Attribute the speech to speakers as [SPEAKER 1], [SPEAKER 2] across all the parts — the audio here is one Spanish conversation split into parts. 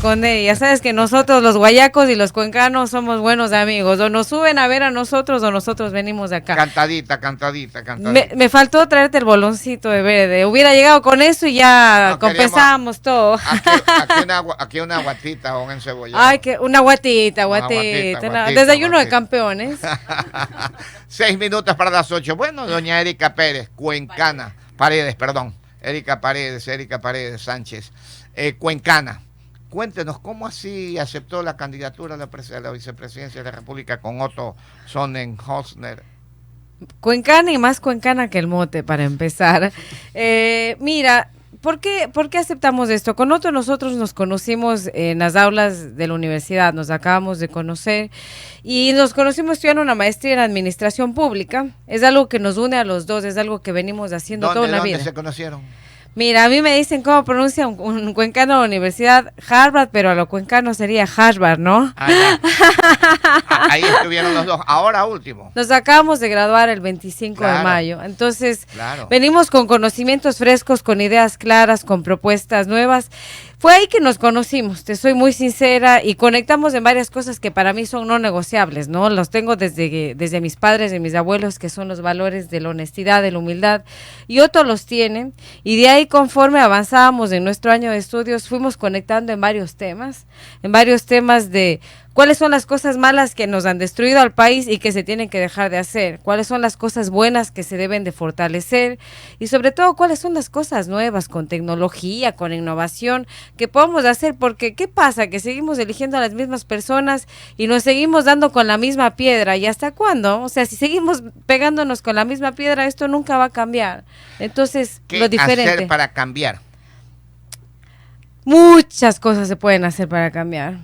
[SPEAKER 1] esconder. Ya sabes que nosotros los guayacos y los cuencanos somos buenos amigos. O nos suben a ver a nosotros o nosotros venimos de acá.
[SPEAKER 2] Cantadita.
[SPEAKER 1] Me faltó traerte el boloncito de verde. Hubiera llegado con eso y ya
[SPEAKER 2] No,
[SPEAKER 1] compensábamos todo.
[SPEAKER 2] Aquí una guatita o un encebollado.
[SPEAKER 1] Ay, que una guatita. Desayuno de
[SPEAKER 2] guatita.
[SPEAKER 1] campeones.
[SPEAKER 2] 6 minutos para las 8. Bueno, doña Erika Pérez, cuencana. Paredes, perdón. Erika Paredes Sánchez. Cuencana. Cuéntenos, ¿cómo así aceptó la candidatura a la vicepresidencia de la República con Otto Sonnenhösner?
[SPEAKER 1] Cuencana y más cuencana que el mote, para empezar. Mira, ¿por qué aceptamos esto? Con Otto nosotros nos conocimos en las aulas de la universidad, nos acabamos de conocer y nos conocimos estudiando una maestría en administración pública. Es algo que nos une a los dos, es algo que venimos haciendo toda la vida.
[SPEAKER 2] ¿Dónde se conocieron?
[SPEAKER 1] Mira, a mí me dicen cómo pronuncia un cuencano de la universidad, Harvard, pero a lo cuencano sería Harvard, ¿no?
[SPEAKER 2] Ahí estuvieron los dos. Ahora último.
[SPEAKER 1] Nos acabamos de graduar el 25 de mayo, entonces
[SPEAKER 2] claro.
[SPEAKER 1] Venimos con conocimientos frescos, con ideas claras, con propuestas nuevas. Fue ahí que nos conocimos, te soy muy sincera, y conectamos en varias cosas que para mí son no negociables, ¿no? Los tengo desde mis padres, de mis abuelos, que son los valores de la honestidad, de la humildad, y Otto los tiene, y de ahí conforme avanzábamos en nuestro año de estudios, fuimos conectando en varios temas de cuáles son las cosas malas que nos han destruido al país y que se tienen que dejar de hacer, cuáles son las cosas buenas que se deben de fortalecer y sobre todo cuáles son las cosas nuevas con tecnología, con innovación que podemos hacer, porque ¿qué pasa? Que seguimos eligiendo a las mismas personas y nos seguimos dando con la misma piedra, ¿y hasta cuándo? O sea, si seguimos pegándonos con la misma piedra, esto nunca va a cambiar. Entonces, lo diferente.
[SPEAKER 2] ¿Qué hacer para cambiar?
[SPEAKER 1] Muchas cosas se pueden hacer para cambiar.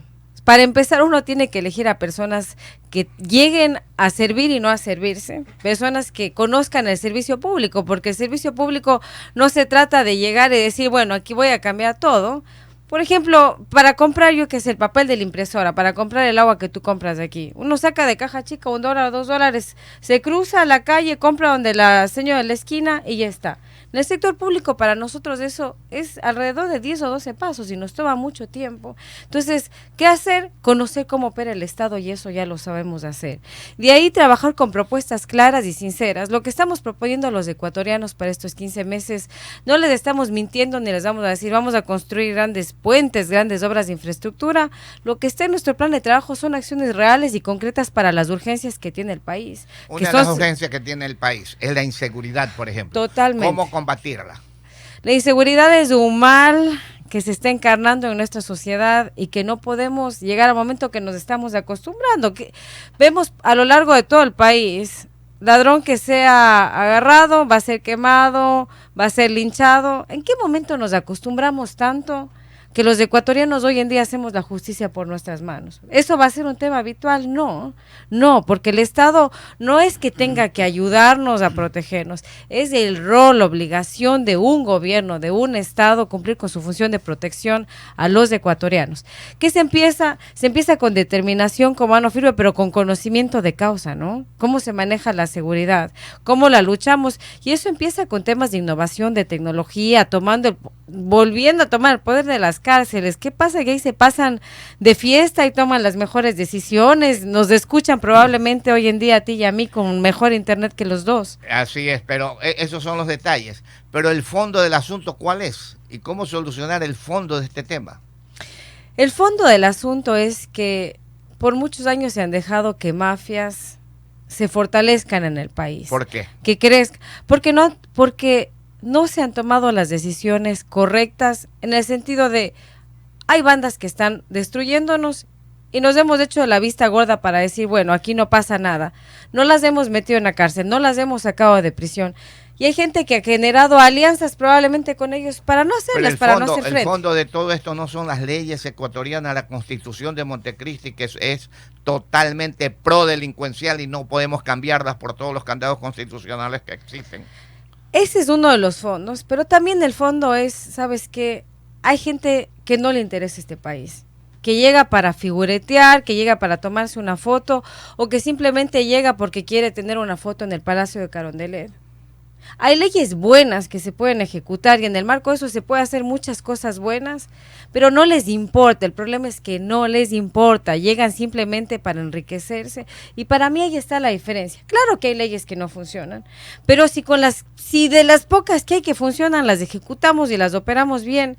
[SPEAKER 1] Para empezar, uno tiene que elegir a personas que lleguen a servir y no a servirse, personas que conozcan el servicio público, porque el servicio público no se trata de llegar y decir, bueno, aquí voy a cambiar todo. Por ejemplo, para comprar, yo qué sé, el papel de la impresora, para comprar el agua que tú compras de aquí, uno saca de caja chica $1, $2, se cruza a la calle, compra donde la señora de la esquina y ya está. En el sector público para nosotros eso es alrededor de 10 o 12 pasos y nos toma mucho tiempo. Entonces, ¿qué hacer? Conocer cómo opera el Estado y eso ya lo sabemos hacer. De ahí trabajar con propuestas claras y sinceras. Lo que estamos proponiendo a los ecuatorianos para estos 15 meses, no les estamos mintiendo ni les vamos a decir vamos a construir grandes puentes, grandes obras de infraestructura. Lo que está en nuestro plan de trabajo son acciones reales y concretas para las urgencias que tiene el país.
[SPEAKER 2] Una de las urgencias que tiene el país es la inseguridad, por ejemplo.
[SPEAKER 1] Totalmente.
[SPEAKER 2] ¿Cómo combatirla?
[SPEAKER 1] La inseguridad es un mal que se está encarnando en nuestra sociedad y que no podemos llegar al momento que nos estamos acostumbrando. Que vemos a lo largo de todo el país, ladrón que sea agarrado, va a ser quemado, va a ser linchado. ¿En qué momento nos acostumbramos tanto que los ecuatorianos hoy en día hacemos la justicia por nuestras manos? ¿Eso va a ser un tema habitual? No, porque el Estado no es que tenga que ayudarnos a protegernos, es el rol, obligación de un gobierno, de un Estado cumplir con su función de protección a los ecuatorianos. ¿Qué se empieza? Se empieza con determinación, con mano firme, pero con conocimiento de causa, ¿no? ¿Cómo se maneja la seguridad? ¿Cómo la luchamos? Y eso empieza con temas de innovación, de tecnología, volviendo a tomar el poder de las cárceles. ¿Qué pasa? Que ahí se pasan de fiesta y toman las mejores decisiones, nos escuchan probablemente hoy en día a ti y a mí con mejor internet que los dos.
[SPEAKER 2] Así es, pero esos son los detalles. Pero el fondo del asunto, ¿cuál es? ¿Y cómo solucionar el fondo de este tema?
[SPEAKER 1] El fondo del asunto es que por muchos años se han dejado que mafias se fortalezcan en el país.
[SPEAKER 2] ¿Por qué?
[SPEAKER 1] Que crezcan. Porque no se han tomado las decisiones correctas en el sentido de hay bandas que están destruyéndonos y nos hemos hecho la vista gorda para decir, bueno, aquí no pasa nada. No las hemos metido en la cárcel, no las hemos sacado de prisión. Y hay gente que ha generado alianzas probablemente con ellos para no hacerlas, para no hacer frente.
[SPEAKER 2] El fondo de todo esto no son las leyes ecuatorianas, la Constitución de Montecristi, que es totalmente prodelincuencial y no podemos cambiarlas por todos los candados constitucionales que existen.
[SPEAKER 1] Ese es uno de los fondos, pero también el fondo es, ¿sabes qué? Hay gente que no le interesa este país, que llega para figuretear, que llega para tomarse una foto o que simplemente llega porque quiere tener una foto en el Palacio de Carondelet. Hay leyes buenas que se pueden ejecutar y en el marco de eso se puede hacer muchas cosas buenas, pero no les importa. El problema es que no les importa, llegan simplemente para enriquecerse y para mí ahí está la diferencia. Claro que hay leyes que no funcionan, pero si de las pocas que hay que funcionan las ejecutamos y las operamos bien,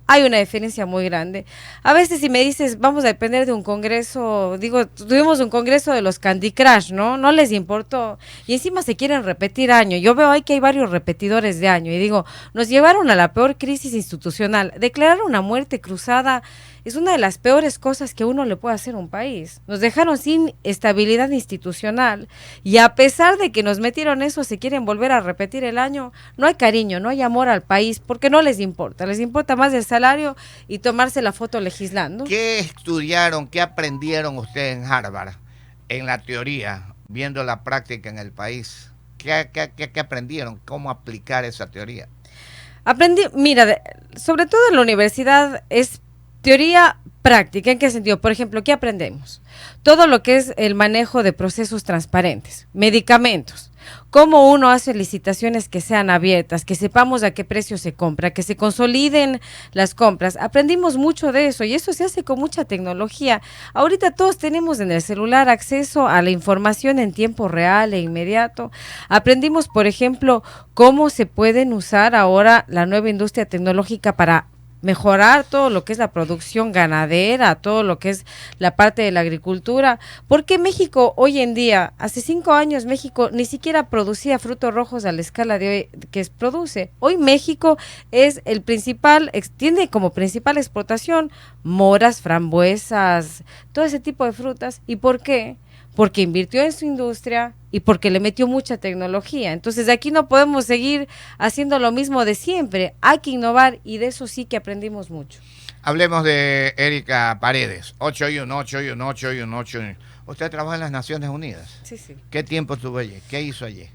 [SPEAKER 1] hay una diferencia muy grande. A veces si me dices, vamos a depender de un congreso, digo, tuvimos un congreso de los Candy Crush, ¿no? No les importó. Y encima se quieren repetir año. Yo veo ahí que hay varios repetidores de año. Y digo, nos llevaron a la peor crisis institucional. Declarar una muerte cruzada es una de las peores cosas que uno le puede hacer a un país. Nos dejaron sin estabilidad institucional. Y a pesar de que nos metieron eso, se quieren volver a repetir el año. No hay cariño, no hay amor al país, porque no les importa. Les importa más el salario y tomarse la foto legislando.
[SPEAKER 2] ¿Qué estudiaron, qué aprendieron ustedes en Harvard, en la teoría, viendo la práctica en el país? ¿Qué aprendieron? ¿Cómo aplicar esa teoría?
[SPEAKER 1] Aprendí, mira, sobre todo en la universidad es teoría práctica. ¿En qué sentido? Por ejemplo, ¿qué aprendemos? Todo lo que es el manejo de procesos transparentes, medicamentos, cómo uno hace licitaciones que sean abiertas, que sepamos a qué precio se compra, que se consoliden las compras. Aprendimos mucho de eso y eso se hace con mucha tecnología. Ahorita todos tenemos en el celular acceso a la información en tiempo real e inmediato. Aprendimos, por ejemplo, cómo se pueden usar ahora la nueva industria tecnológica para mejorar todo lo que es la producción ganadera, todo lo que es la parte de la agricultura, porque México hoy en día, hace 5 años México ni siquiera producía frutos rojos a la escala de hoy que produce. Hoy México es el principal, tiene como principal exportación moras, frambuesas, todo ese tipo de frutas. ¿Y por qué? Porque invirtió en su industria y porque le metió mucha tecnología. Entonces, de aquí no podemos seguir haciendo lo mismo de siempre. Hay que innovar y de eso sí que aprendimos mucho.
[SPEAKER 2] Hablemos de Erika Paredes. 8-1-8-1-8-1-8. Usted trabaja en las Naciones Unidas.
[SPEAKER 1] Sí, sí.
[SPEAKER 2] ¿Qué tiempo estuvo allí? ¿Qué hizo allí?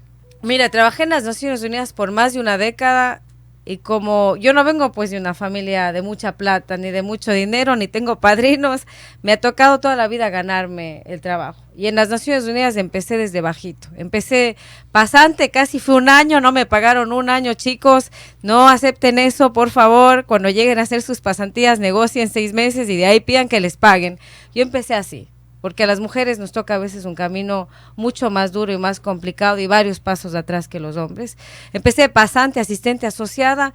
[SPEAKER 1] Mira, trabajé en las Naciones Unidas por más de una década. Y como yo no vengo pues de una familia de mucha plata, ni de mucho dinero, ni tengo padrinos, me ha tocado toda la vida ganarme el trabajo. Y en las Naciones Unidas empecé desde bajito. Empecé pasante, casi fue un año, no me pagaron un año, chicos. No acepten eso, por favor. Cuando lleguen a hacer sus pasantías, negocien 6 meses y de ahí pidan que les paguen. Yo empecé así. Porque a las mujeres nos toca a veces un camino mucho más duro y más complicado y varios pasos atrás que los hombres. Empecé pasante, asistente asociada.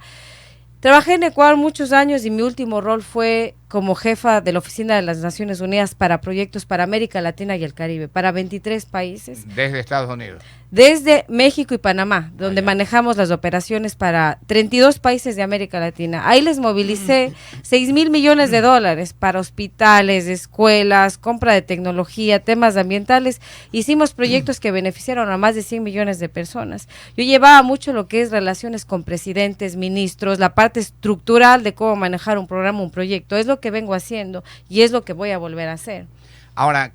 [SPEAKER 1] Trabajé en Ecuador muchos años y mi último rol fue como jefa de la Oficina de las Naciones Unidas para proyectos para América Latina y el Caribe, para 23 países.
[SPEAKER 2] Desde Estados Unidos.
[SPEAKER 1] Desde México y Panamá, donde manejamos las operaciones para 32 países de América Latina. Ahí les movilicé 6,000 millones de dólares para hospitales, escuelas, compra de tecnología, temas ambientales. Hicimos proyectos que beneficiaron a más de 100 millones de personas. Yo llevaba mucho lo que es relaciones con presidentes, ministros, la parte estructural de cómo manejar un programa, un proyecto. Es lo que vengo haciendo y es lo que voy a volver a hacer.
[SPEAKER 2] Ahora,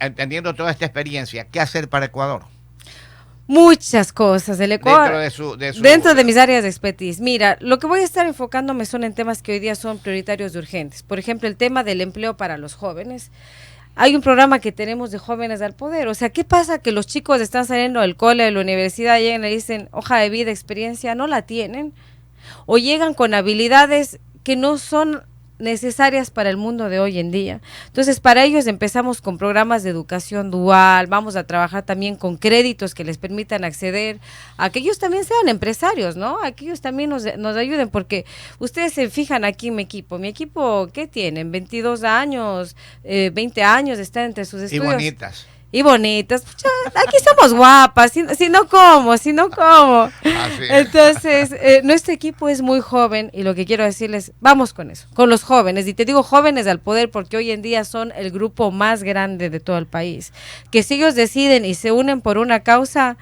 [SPEAKER 2] entendiendo toda esta experiencia, ¿qué hacer para Ecuador?
[SPEAKER 1] Muchas cosas del Ecuador
[SPEAKER 2] dentro
[SPEAKER 1] de mis áreas de expertise. Mira, lo que voy a estar enfocándome son en temas que hoy día son prioritarios y urgentes. Por ejemplo, el tema del empleo para los jóvenes. Hay un programa que tenemos de Jóvenes al Poder. O sea, ¿qué pasa? Que los chicos están saliendo del cole, de la universidad, llegan y le dicen hoja de vida, experiencia, no la tienen. O llegan con habilidades que no son necesarias para el mundo de hoy en día. Entonces, para ellos empezamos con programas de educación dual, vamos a trabajar también con créditos que les permitan acceder a que ellos también sean empresarios, ¿no? A que ellos también nos ayuden, porque ustedes se fijan aquí en mi equipo, ¿qué tienen? 22 años, 20 años, están entre sus estudios. Y bonitas, pucha, aquí somos guapas, si no como. Entonces, nuestro equipo es muy joven y lo que quiero decirles, vamos con eso, con los jóvenes, y te digo Jóvenes al Poder porque hoy en día son el grupo más grande de todo el país, que si ellos deciden y se unen por una causa,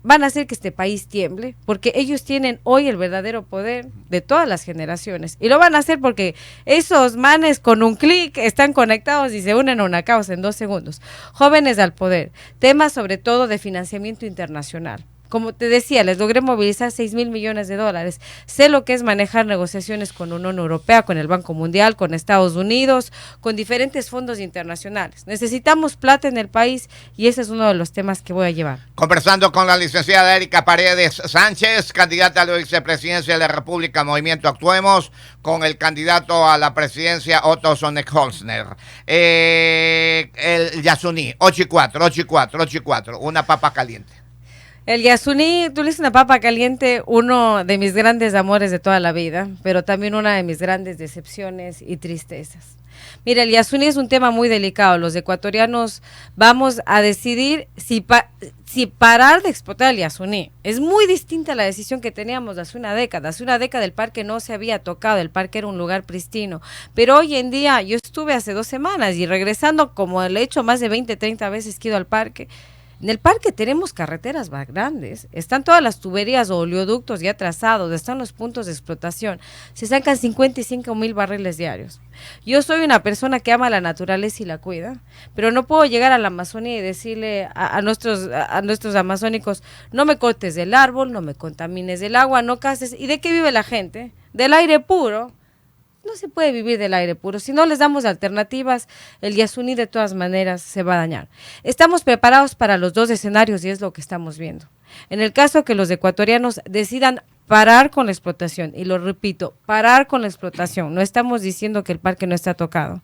[SPEAKER 1] van a hacer que este país tiemble, porque ellos tienen hoy el verdadero poder de todas las generaciones, y lo van a hacer porque esos manes con un clic están conectados y se unen a una causa en 2 segundos. Jóvenes al Poder, temas sobre todo de financiamiento internacional. Como te decía, les logré movilizar 6,000 millones de dólares. Sé lo que es manejar negociaciones con la Unión Europea, con el Banco Mundial, con Estados Unidos, con diferentes fondos internacionales. Necesitamos plata en el país y ese es uno de los temas que voy a llevar.
[SPEAKER 2] Conversando con la licenciada Erika Paredes Sánchez, candidata a la vicepresidencia de la República, Movimiento Actuemos, con el candidato a la presidencia Otto Sonnenholzner. El Yasuní, 8 y 4, una papa caliente.
[SPEAKER 1] El Yasuní, tú le dices una papa caliente, uno de mis grandes amores de toda la vida, pero también una de mis grandes decepciones y tristezas. Mira, el Yasuní es un tema muy delicado. Los ecuatorianos vamos a decidir si parar de explotar el Yasuní. Es muy distinta a la decisión que teníamos hace una década. Hace una década el parque no se había tocado, el parque era un lugar pristino. Pero hoy en día, yo estuve hace 2 semanas y regresando, como le he hecho más de 20, 30 veces que he ido al parque. En el parque tenemos carreteras grandes, están todas las tuberías o oleoductos ya trazados, están los puntos de explotación, se sacan 55,000 barriles diarios. Yo soy una persona que ama la naturaleza y la cuida, pero no puedo llegar a la Amazonía y decirle a nuestros amazónicos, no me cortes del árbol, no me contamines del agua, no cases. ¿Y de qué vive la gente? Del aire puro. No se puede vivir del aire puro. Si no les damos alternativas, el Yasuní de todas maneras se va a dañar. Estamos preparados para los 2 escenarios y es lo que estamos viendo. En el caso que los ecuatorianos decidan parar con la explotación, y lo repito, parar con la explotación, no estamos diciendo que el parque no está tocado.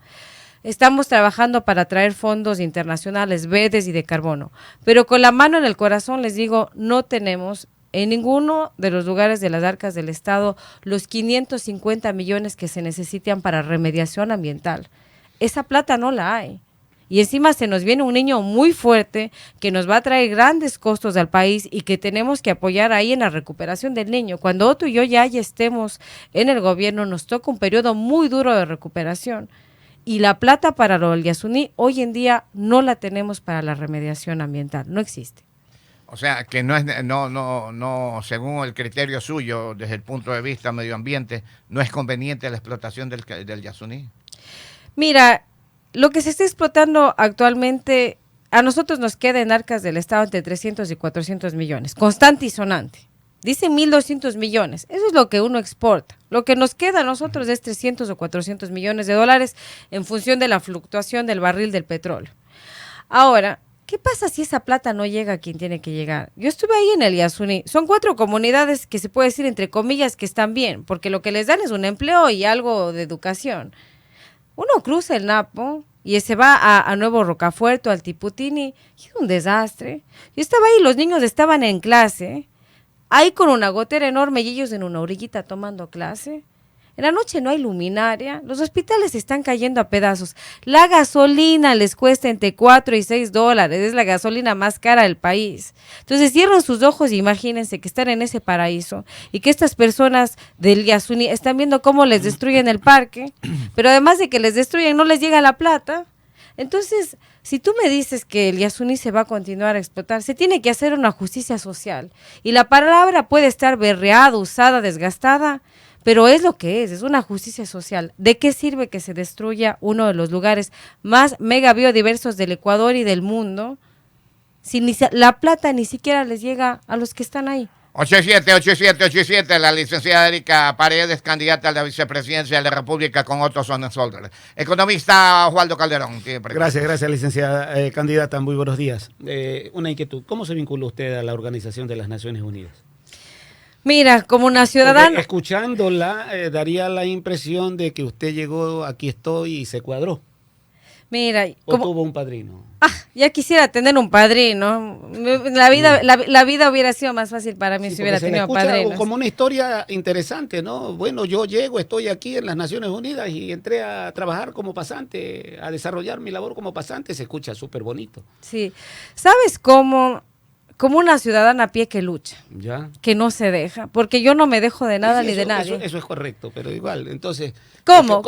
[SPEAKER 1] Estamos trabajando para traer fondos internacionales verdes y de carbono, pero con la mano en el corazón les digo, no tenemos en ninguno de los lugares de las arcas del Estado los 550 millones que se necesitan para remediación ambiental. Esa plata no la hay. Y encima se nos viene un niño muy fuerte que nos va a traer grandes costos al país y que tenemos que apoyar ahí en la recuperación del niño. Cuando Otto y yo ya estemos en el gobierno, nos toca un periodo muy duro de recuperación. Y la plata para el Yasuní hoy en día no la tenemos para la remediación ambiental, no existe.
[SPEAKER 2] O sea, que no es, no, según el criterio suyo, desde el punto de vista medio ambiente, no es conveniente la explotación del Yasuní.
[SPEAKER 1] Mira, lo que se está explotando actualmente, a nosotros nos queda en arcas del Estado entre 300 y 400 millones, constante y sonante. Dicen 1.200 millones, eso es lo que uno exporta. Lo que nos queda a nosotros es 300 o 400 millones de dólares en función de la fluctuación del barril del petróleo. Ahora, ¿qué pasa si esa plata no llega a quien tiene que llegar? Yo estuve ahí en el Yasuní. Son 4 comunidades que se puede decir, entre comillas, que están bien, porque lo que les dan es un empleo y algo de educación. Uno cruza el Napo y se va a Nuevo Rocafuerte, al Tiputini, y es un desastre. Yo estaba ahí, los niños estaban en clase, ahí con una gotera enorme y ellos en una orillita tomando clase. En la noche no hay luminaria, los hospitales están cayendo a pedazos. La gasolina les cuesta entre 4 y 6 dólares, es la gasolina más cara del país. Entonces cierran sus ojos y imagínense que están en ese paraíso y que estas personas del Yasuní están viendo cómo les destruyen el parque, pero además de que les destruyen no les llega la plata. Entonces, si tú me dices que el Yasuní se va a continuar a explotar, se tiene que hacer una justicia social. Y la palabra puede estar berreada, usada, desgastada, pero es lo que es una justicia social. ¿De qué sirve que se destruya uno de los lugares más mega biodiversos del Ecuador y del mundo si la plata ni siquiera les llega a los que están ahí?
[SPEAKER 2] 87, la licenciada Erika Paredes, candidata a la vicepresidencia de la República con Otto Sonnenholzner. Economista Osvaldo Calderón.
[SPEAKER 3] Gracias, licenciada candidata, muy buenos días. Una inquietud, ¿cómo se vincula usted a la Organización de las Naciones Unidas?
[SPEAKER 1] Mira, como una ciudadana...
[SPEAKER 3] Porque escuchándola, daría la impresión de que usted llegó, aquí estoy, y se cuadró.
[SPEAKER 1] Mira,
[SPEAKER 3] ¿O tuvo un padrino?
[SPEAKER 1] Ya quisiera tener un padrino. La vida hubiera sido más fácil para mí si hubiera tenido padrinos.
[SPEAKER 3] Como una historia interesante, ¿no? Bueno, yo llego, estoy aquí en las Naciones Unidas y entré a trabajar como pasante, a desarrollar mi labor como pasante. Se escucha súper bonito.
[SPEAKER 1] Sí. ¿Sabes cómo? Como una ciudadana a pie que lucha,
[SPEAKER 3] ¿ya? Que
[SPEAKER 1] no se deja, porque yo no me dejo de nada ni de nadie.
[SPEAKER 3] Eso es correcto, pero igual, entonces...
[SPEAKER 1] ¿Cómo?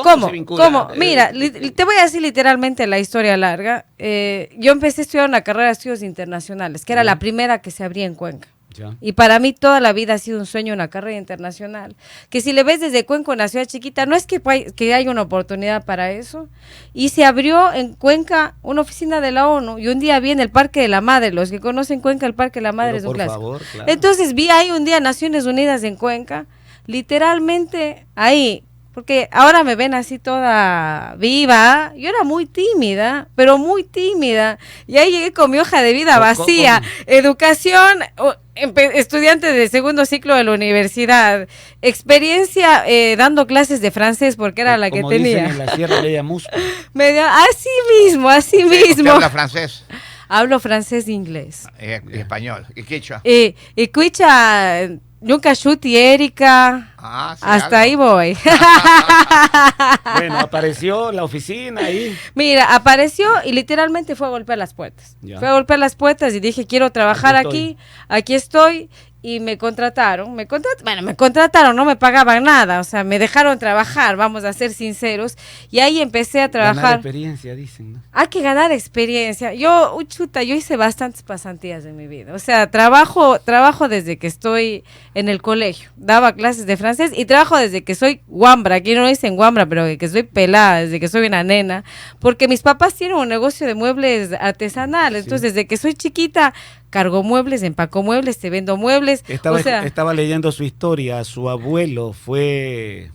[SPEAKER 1] Mira, te voy a decir literalmente la historia larga. Yo empecé a estudiar una carrera de estudios internacionales, que era la primera que se abría en Cuenca.
[SPEAKER 3] Ya.
[SPEAKER 1] Y para mí toda la vida ha sido un sueño, una carrera internacional. Que si le ves desde Cuenca, una ciudad chiquita, no es que haya una oportunidad para eso. Y se abrió en Cuenca una oficina de la ONU. Y un día vi en el Parque de la Madre, los que conocen Cuenca, el Parque de la Madre
[SPEAKER 3] Pero
[SPEAKER 1] es un
[SPEAKER 3] por
[SPEAKER 1] clásico.
[SPEAKER 3] favor, claro.
[SPEAKER 1] Entonces vi ahí un día Naciones Unidas en Cuenca, literalmente ahí. Porque ahora me ven así toda viva. Yo era muy tímida, pero muy tímida. Y ahí llegué con mi hoja de vida vacía. Educación, estudiante de segundo ciclo de la universidad. Experiencia dando clases de francés, porque era la que
[SPEAKER 3] Como
[SPEAKER 1] tenía.
[SPEAKER 3] dicen en la Sierra Media Musco.
[SPEAKER 1] Así mismo, así mismo.
[SPEAKER 2] ¿Usted habla francés?
[SPEAKER 1] Hablo francés e inglés.
[SPEAKER 2] Y español. ¿Y quichua?
[SPEAKER 1] Y cuicha, nunca Shuti, Erika.
[SPEAKER 2] Ah, sí,
[SPEAKER 1] Hasta
[SPEAKER 2] algo.
[SPEAKER 1] ahí voy.
[SPEAKER 3] Bueno, apareció la oficina ahí.
[SPEAKER 1] Mira, apareció y literalmente fue a golpear las puertas.
[SPEAKER 3] Ya.
[SPEAKER 1] Fue a golpear las puertas y dije, quiero trabajar
[SPEAKER 3] Aquí
[SPEAKER 1] aquí estoy. Y me contrataron. Me contrataron, no me pagaban nada. O sea, me dejaron trabajar, vamos a ser sinceros. Y ahí empecé a
[SPEAKER 3] Ganar
[SPEAKER 1] trabajar.
[SPEAKER 3] experiencia, dicen, ¿no?
[SPEAKER 1] Hay que ganar experiencia. Yo hice bastantes pasantías en mi vida. O sea, trabajo desde que estoy en el colegio. Daba clases de francés y trabajo desde que soy guambra. Aquí no dicen guambra, pero que soy pelada, desde que soy una nena. Porque mis papás tienen un negocio de muebles artesanales.
[SPEAKER 3] Sí.
[SPEAKER 1] Entonces, desde que soy chiquita, cargo muebles, empaco muebles, te vendo muebles.
[SPEAKER 3] Estaba leyendo su historia. Su abuelo fue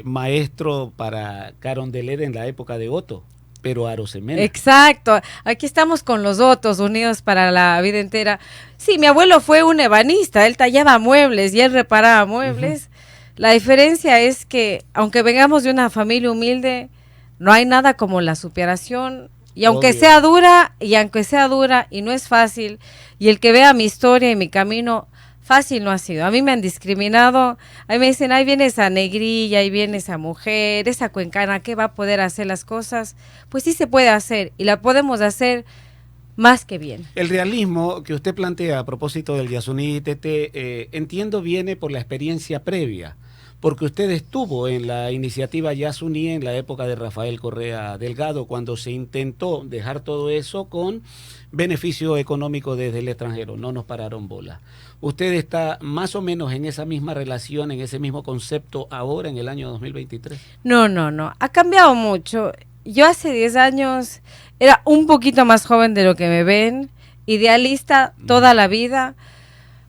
[SPEAKER 3] maestro para Carondelet en la época de Otto, pero Arosemena.
[SPEAKER 1] Exacto, aquí estamos con los Otos unidos para la vida entera. Sí, mi abuelo fue un ebanista, él tallaba muebles y él reparaba muebles. La diferencia es que, aunque vengamos de una familia humilde, no hay nada como la superación. Y aunque
[SPEAKER 3] Obvio.
[SPEAKER 1] sea dura, y no es fácil, y el que vea mi historia y mi camino, fácil no ha sido. A mí me han discriminado, a mí me dicen, ahí viene esa negrilla, ahí viene esa mujer, esa cuencana, ¿qué va a poder hacer las cosas? Pues sí se puede hacer, y la podemos hacer más que bien.
[SPEAKER 3] El realismo que usted plantea a propósito del Yasuní ITT, entiendo viene por la experiencia previa, porque usted estuvo en la iniciativa Yasuní en la época de Rafael Correa Delgado, cuando se intentó dejar todo eso con beneficio económico desde el extranjero, no nos pararon bola. ¿Usted está más o menos en esa misma relación, en ese mismo concepto ahora en el año 2023?
[SPEAKER 1] No, ha cambiado mucho. Yo hace 10 años era un poquito más joven de lo que me ven, idealista toda la vida,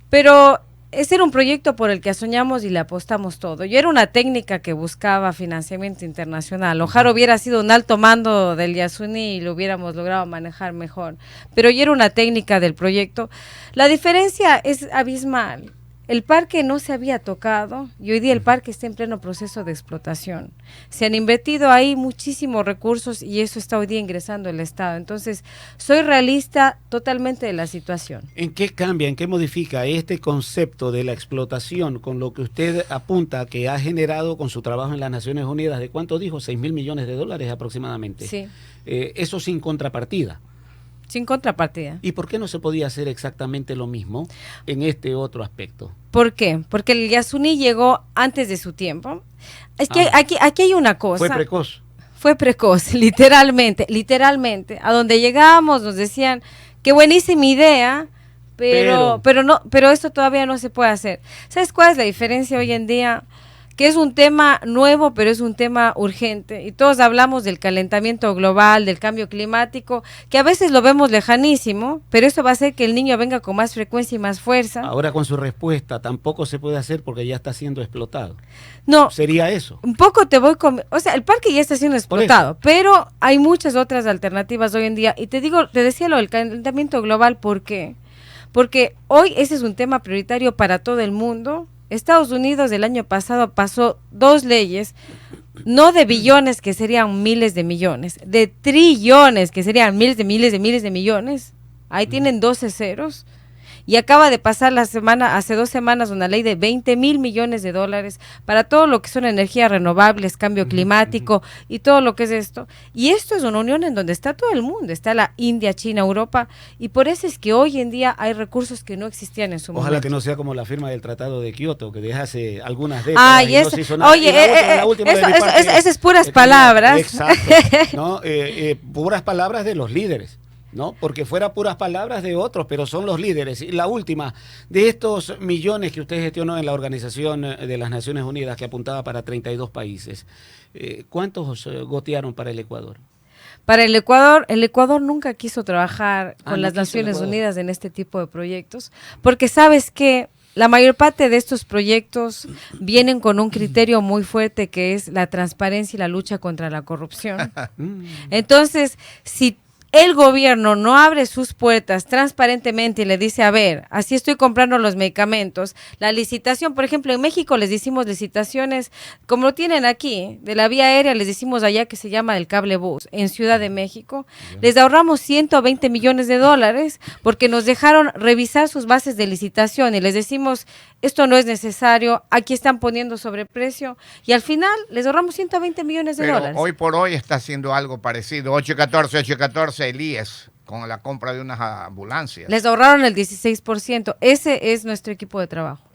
[SPEAKER 1] pero ese era un proyecto por el que soñamos y le apostamos todo. Yo era una técnica que buscaba financiamiento internacional. Ojalá hubiera sido un alto mando del Yasuní y lo hubiéramos logrado manejar mejor. Pero yo era una técnica del proyecto. La diferencia es abismal. El parque no se había tocado y hoy día el parque está en pleno proceso de explotación. Se han invertido ahí muchísimos recursos y eso está hoy día ingresando el Estado. Entonces, soy realista totalmente de la situación.
[SPEAKER 3] ¿En qué cambia, en qué modifica este concepto de la explotación con lo que usted apunta que ha generado con su trabajo en las Naciones Unidas? ¿De cuánto dijo? $6,000 millones aproximadamente.
[SPEAKER 1] Sí,
[SPEAKER 3] Eso sin contrapartida.
[SPEAKER 1] sin contrapartida.
[SPEAKER 3] ¿Y por qué no se podía hacer exactamente lo mismo en este otro aspecto?
[SPEAKER 1] ¿Por qué? Porque el Yasuní llegó antes de su tiempo. Es que aquí hay una cosa.
[SPEAKER 3] Fue precoz.
[SPEAKER 1] Fue precoz, literalmente. A donde llegábamos nos decían, qué buenísima idea, pero esto todavía no se puede hacer. ¿Sabes cuál es la diferencia hoy en día? Que es un tema nuevo, pero es un tema urgente. Y todos hablamos del calentamiento global, del cambio climático, que a veces lo vemos lejanísimo, pero eso va a hacer que el niño venga con más frecuencia y más fuerza.
[SPEAKER 3] Ahora con su respuesta, tampoco se puede hacer porque ya está siendo explotado.
[SPEAKER 1] No,
[SPEAKER 3] ¿Sería eso?
[SPEAKER 1] un poco te voy con... O sea, el parque ya está siendo explotado, pero hay muchas otras alternativas hoy en día. Y te decía lo del calentamiento global, ¿por qué? Porque hoy ese es un tema prioritario para todo el mundo. Estados Unidos el año pasado pasó 2 leyes, no de billones que serían miles de millones, de trillones que serían miles de millones. Ahí tienen 12 ceros. Y acaba de pasar hace 2 semanas una ley de $20,000 millones para todo lo que son energías renovables, cambio climático y todo lo que es esto. Y esto es una unión en donde está todo el mundo, está la India, China, Europa, y por eso es que hoy en día hay recursos que no existían en su momento.
[SPEAKER 3] Ojalá que no sea como la firma del Tratado de Kioto, que desde hace algunas décadas
[SPEAKER 1] Ay,
[SPEAKER 3] no se hizo nada.
[SPEAKER 1] oye, esas es puras
[SPEAKER 3] termina.
[SPEAKER 1] palabras.
[SPEAKER 3] Exacto, ¿no? Puras palabras de los líderes. ¿no? Porque fuera puras palabras de otros, pero son los líderes. Y la última, de estos millones que usted gestionó en la Organización de las Naciones Unidas, que apuntaba para 32 países, ¿cuántos gotearon para el Ecuador?
[SPEAKER 1] Para el Ecuador nunca quiso trabajar con las Naciones Unidas en este tipo de proyectos, porque sabes que la mayor parte de estos proyectos vienen con un criterio muy fuerte que es la transparencia y la lucha contra la corrupción. Entonces, si el gobierno no abre sus puertas transparentemente y le dice, a ver, así estoy comprando los medicamentos, la licitación, por ejemplo, en México les decimos licitaciones, como lo tienen aquí, de la vía aérea les decimos allá que se llama el cable bus, en Ciudad de México, les ahorramos 120 millones de dólares porque nos dejaron revisar sus bases de licitación y les decimos, esto no es necesario, aquí están poniendo sobreprecio y al final les ahorramos 120 millones de dólares.
[SPEAKER 2] Hoy por hoy está haciendo algo parecido, 814, Elías, con la compra de unas ambulancias.
[SPEAKER 1] Les ahorraron el 16%. Ese es nuestro equipo de trabajo.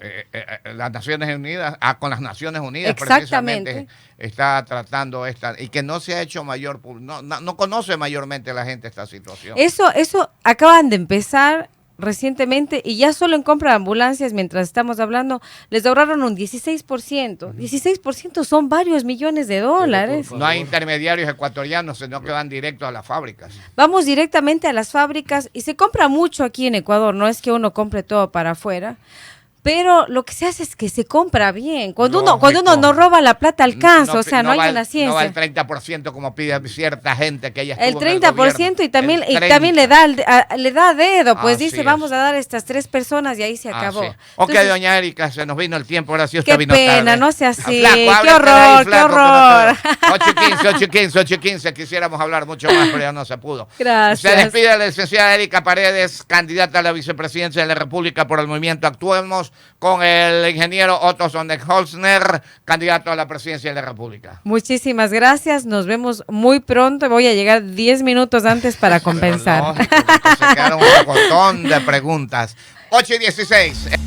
[SPEAKER 2] Las Naciones Unidas, con las Naciones Unidas
[SPEAKER 1] Exactamente.
[SPEAKER 2] precisamente está tratando esta, y que no se ha hecho mayor, no conoce mayormente la gente esta situación.
[SPEAKER 1] Eso acaban de empezar recientemente y ya solo en compra de ambulancias, mientras estamos hablando, les ahorraron un 16%. 16% son varios millones de dólares.
[SPEAKER 2] No hay intermediarios ecuatorianos, sino que van directo a las fábricas.
[SPEAKER 1] Vamos directamente a las fábricas y se compra mucho aquí en Ecuador, no es que uno compre todo para afuera. Pero lo que se hace es que se compra bien. Cuando uno no roba la plata alcanza, no hay una ciencia.
[SPEAKER 2] No va el 30% como pide cierta gente que ella
[SPEAKER 1] el
[SPEAKER 2] estuvo
[SPEAKER 1] 30% y también le da dedo, pues dice, vamos a dar a estas 3 personas y ahí se acabó.
[SPEAKER 2] Sí. Entonces, doña Erika, se nos vino el tiempo, ahora sí usted
[SPEAKER 1] qué
[SPEAKER 2] vino
[SPEAKER 1] pena,
[SPEAKER 2] tarde.
[SPEAKER 1] no sea así,
[SPEAKER 2] Flaco,
[SPEAKER 1] qué horror, qué horror.
[SPEAKER 2] 8:15, quisiéramos hablar mucho más, pero ya no se pudo.
[SPEAKER 1] Gracias.
[SPEAKER 2] Se despide la licenciada Erika Paredes, candidata a la vicepresidencia de la República por el movimiento Actuemos, con el ingeniero Otto Sonnenholzner, candidato a la presidencia de la República.
[SPEAKER 1] Muchísimas gracias, nos vemos muy pronto, voy a llegar 10 minutos antes para compensar.
[SPEAKER 2] Pero no, se quedaron un montón de preguntas. 8:16.